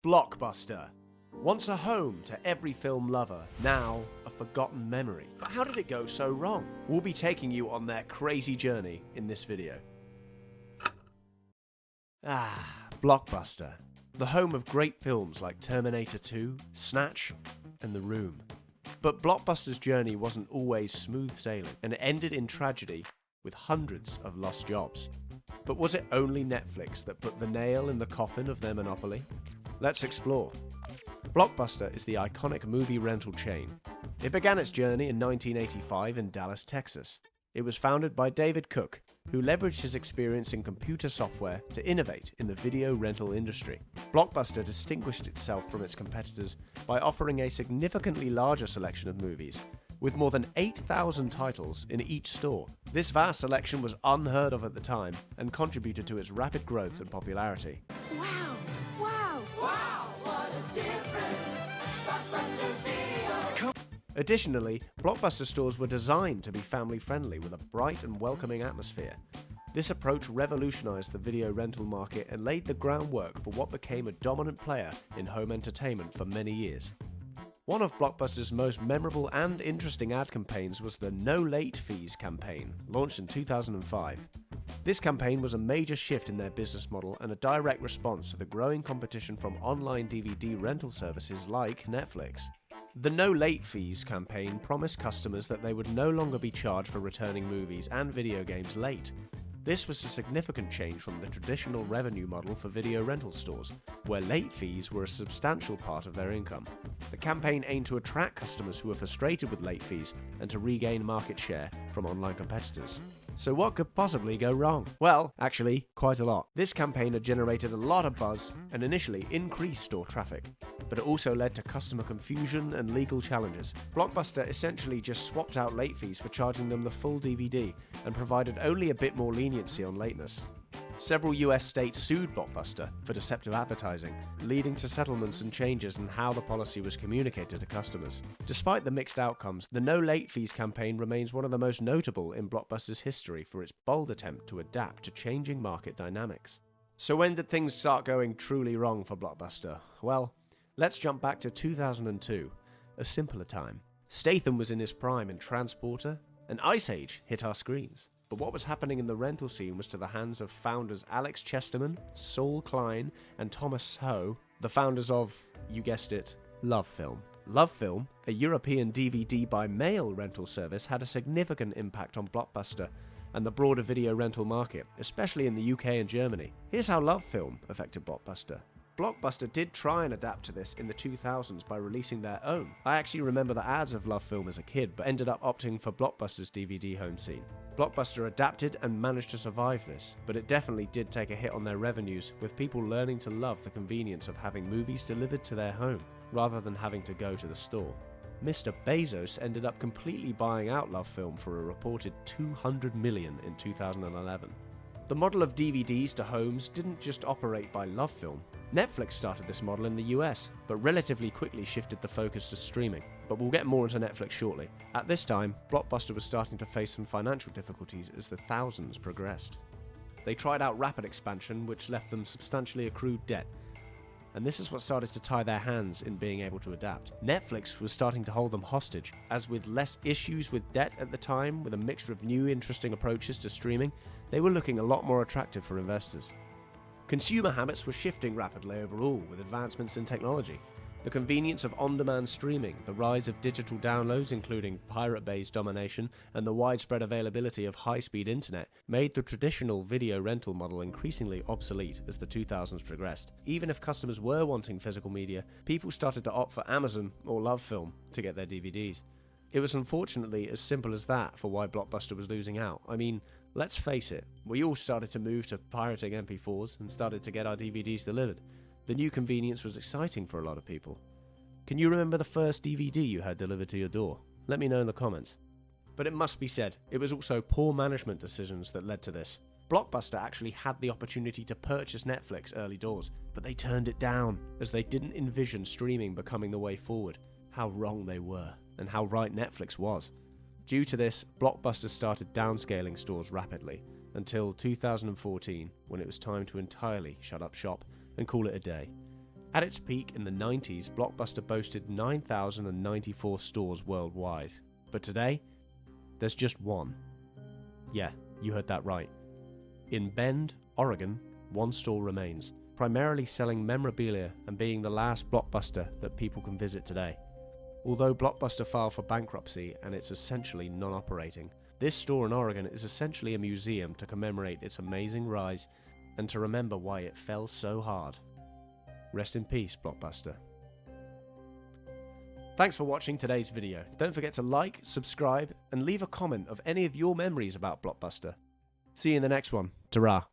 Blockbuster. Once a home to every film lover, now a forgotten memory. But how did it go so wrong? We'll be taking you on their crazy journey in this video. Blockbuster. The home of great films like Terminator 2, Snatch, and The Room. But Blockbuster's journey wasn't always smooth sailing, and it ended in tragedy with hundreds of lost jobs. But was it only Netflix that put the nail in the coffin of their monopoly? Let's explore. Blockbuster is the iconic movie rental chain. It began its journey in 1985 in Dallas, Texas. It was founded by David Cook, who leveraged his experience in computer software to innovate in the video rental industry. Blockbuster distinguished itself from its competitors by offering a significantly larger selection of movies, with more than 8,000 titles in each store. This vast selection was unheard of at the time and contributed to its rapid growth and popularity. Wow! Wow! Wow! What a difference! Blockbuster Video! Additionally, Blockbuster stores were designed to be family-friendly with a bright and welcoming atmosphere. This approach revolutionized the video rental market and laid the groundwork for what became a dominant player in home entertainment for many years. One of Blockbuster's most memorable and interesting ad campaigns was the No Late Fees campaign, launched in 2005. This campaign was a major shift in their business model and a direct response to the growing competition from online DVD rental services like Netflix. The No Late Fees campaign promised customers that they would no longer be charged for returning movies and video games late. This was a significant change from the traditional revenue model for video rental stores, where late fees were a substantial part of their income. The campaign aimed to attract customers who were frustrated with late fees and to regain market share from online competitors. So what could possibly go wrong? Well, actually, quite a lot. This campaign had generated a lot of buzz and initially increased store traffic, but it also led to customer confusion and legal challenges. Blockbuster essentially just swapped out late fees for charging them the full DVD and provided only a bit more leniency on lateness. Several US states sued Blockbuster for deceptive advertising, leading to settlements and changes in how the policy was communicated to customers. Despite the mixed outcomes, the No Late Fees campaign remains one of the most notable in Blockbuster's history for its bold attempt to adapt to changing market dynamics. So when did things start going truly wrong for Blockbuster? Well, let's jump back to 2002, a simpler time. Statham was in his prime in Transporter, and Ice Age hit our screens. But what was happening in the rental scene was to the hands of founders Alex Chesterman, Saul Klein, and Thomas Ho, the founders of, you guessed it, LoveFilm. LoveFilm, a European DVD by mail rental service, had a significant impact on Blockbuster and the broader video rental market, especially in the UK and Germany. Here's how LoveFilm affected Blockbuster. Blockbuster did try and adapt to this in the 2000s by releasing their own. I actually remember the ads of LoveFilm as a kid, but ended up opting for Blockbuster's DVD home scene. Blockbuster adapted and managed to survive this, but it definitely did take a hit on their revenues, with people learning to love the convenience of having movies delivered to their home, rather than having to go to the store. Mr. Bezos ended up completely buying out LoveFilm for a reported $200 million in 2011. The model of DVDs to homes didn't just operate by LoveFilm. Netflix started this model in the US, but relatively quickly shifted the focus to streaming. But we'll get more into Netflix shortly. At this time, Blockbuster was starting to face some financial difficulties as the thousands progressed. They tried out rapid expansion, which left them substantially accrued debt. And this is what started to tie their hands in being able to adapt. Netflix was starting to hold them hostage, as with less issues with debt at the time, with a mixture of new interesting approaches to streaming, they were looking a lot more attractive for investors. Consumer habits were shifting rapidly overall with advancements in technology. The convenience of on-demand streaming, the rise of digital downloads including Pirate Bay's domination, and the widespread availability of high-speed internet made the traditional video rental model increasingly obsolete as the 2000s progressed. Even if customers were wanting physical media, people started to opt for Amazon or LoveFilm to get their DVDs. It was unfortunately as simple as that for why Blockbuster was losing out. I mean, let's face it, we all started to move to pirating MP4s and started to get our DVDs delivered. The new convenience was exciting for a lot of people. Can you remember the first DVD you had delivered to your door? Let me know in the comments. But it must be said, it was also poor management decisions that led to this. Blockbuster actually had the opportunity to purchase Netflix early doors, but they turned it down, as they didn't envision streaming becoming the way forward. How wrong they were, and how right Netflix was. Due to this, Blockbuster started downscaling stores rapidly, until 2014, when it was time to entirely shut up shop and call it a day. At its peak in the 90s, Blockbuster boasted 9,094 stores worldwide. But today, there's just one. Yeah, you heard that right. In Bend, Oregon, one store remains, primarily selling memorabilia and being the last Blockbuster that people can visit today. Although Blockbuster filed for bankruptcy and it's essentially non-operating, this store in Oregon is essentially a museum to commemorate its amazing rise and to remember why it fell so hard. Rest in peace, Blockbuster. Thanks for watching today's video. Don't forget to like, subscribe, and leave a comment of any of your memories about Blockbuster. See you in the next one. Ta-ra.